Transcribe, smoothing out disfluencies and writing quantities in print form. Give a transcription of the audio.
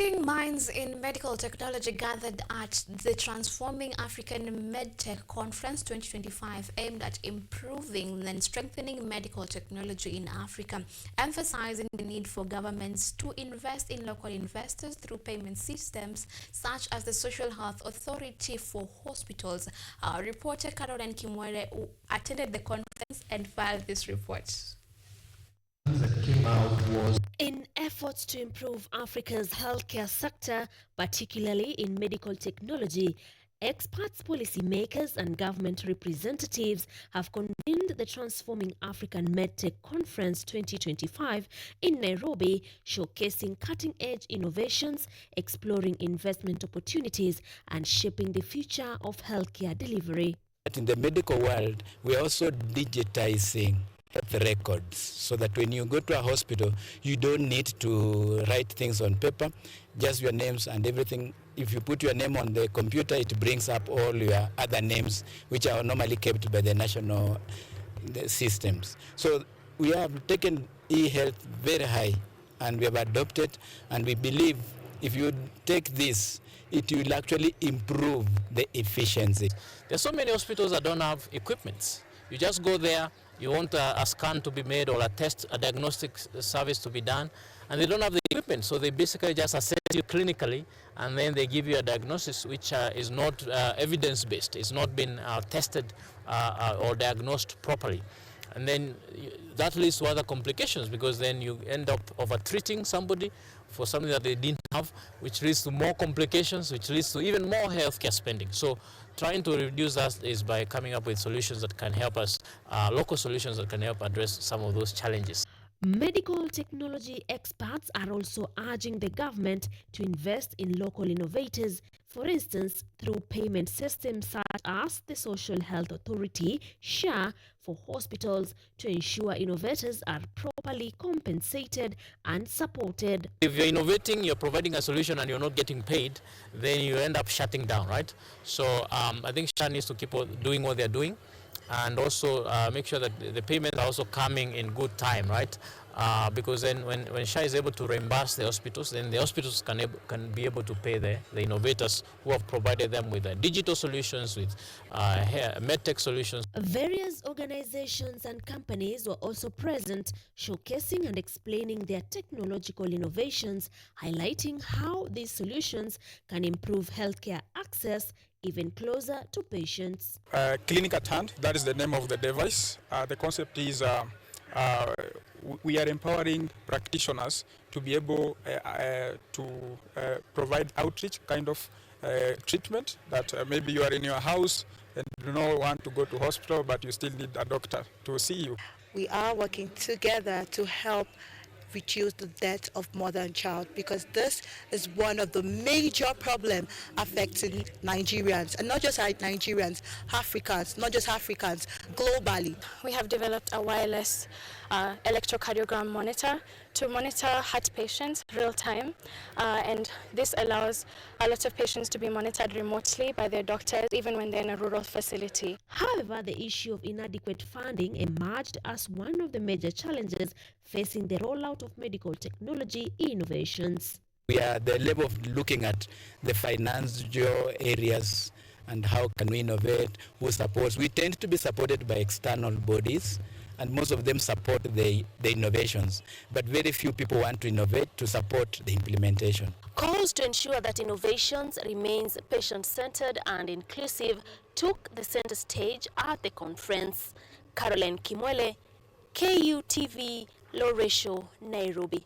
Leading minds in medical technology gathered at the Transforming African Medtech Conference 2025 aimed at improving and strengthening medical technology in Africa, emphasizing the need for governments to invest in local investors through payment systems such as the Social Health Authority for Hospitals. Our reporter Caroline Kimwere, who attended the conference and filed this report. That came out was in efforts to improve Africa's healthcare sector, particularly in medical technology, experts, policymakers, and government representatives have convened the Transforming African Medtech Conference 2025 in Nairobi, showcasing cutting-edge innovations, exploring investment opportunities, and shaping the future of healthcare delivery. In the medical world, we are also digitizing health records so that when you go to a hospital, you don't need to write things on paper, just your names and everything. If you put your name on the computer, it brings up all your other names, which are normally kept by the national systems. So we have taken e-health very high, and we have adopted, and we believe if you take this, it will actually improve the efficiency. There's so many hospitals that don't have equipment. You just go there, you want a scan to be made or a diagnostic service to be done, and they don't have the equipment, so they basically just assess you clinically, and then they give you a diagnosis which is not evidence-based. It's not been tested or diagnosed properly. And then that leads to other complications, because then you end up over-treating somebody for something that they didn't have, which leads to more complications, which leads to even more healthcare spending. So trying to reduce that is by coming up with solutions that can help us, local solutions that can help address some of those challenges. Medical technology experts are also urging the government to invest in local innovators, for instance, through payment systems such as the Social Health Authority, SHA, for hospitals to ensure innovators are properly compensated and supported. If you're innovating, you're providing a solution and you're not getting paid, then you end up shutting down, right? So I think SHA needs to keep doing what they're doing, and also make sure that the payments are also coming in good time, right? Because then when SHA is able to reimburse the hospitals, then the hospitals can be able to pay the innovators who have provided them with digital solutions, with medtech solutions. Various organizations and companies were also present, showcasing and explaining their technological innovations, highlighting how these solutions can improve healthcare access even closer to patients. Clinic at Hand, that is the name of the device. The concept is we are empowering practitioners to be able to provide outreach kind of treatment that maybe you are in your house and you don't want to go to hospital, but you still need a doctor to see you. We are working together to help reduce the death of mother and child, because this is one of the major problems affecting Nigerians, and not just Nigerians, Africans, not just Africans, globally. We have developed a wireless electrocardiogram monitor to monitor heart patients real time, and this allows a lot of patients to be monitored remotely by their doctors even when they're in a rural facility. However, the issue of inadequate funding emerged as one of the major challenges facing the rollout of medical technology innovations. We are at the level of looking at the financial areas and how can we innovate, who supports. We tend to be supported by external bodies, and most of them support the innovations, but very few people want to innovate to support the implementation. Calls to ensure that innovations remains patient-centered and inclusive took the center stage at the conference. Caroline Kimwere, KUTV, Low Ratio, Nairobi.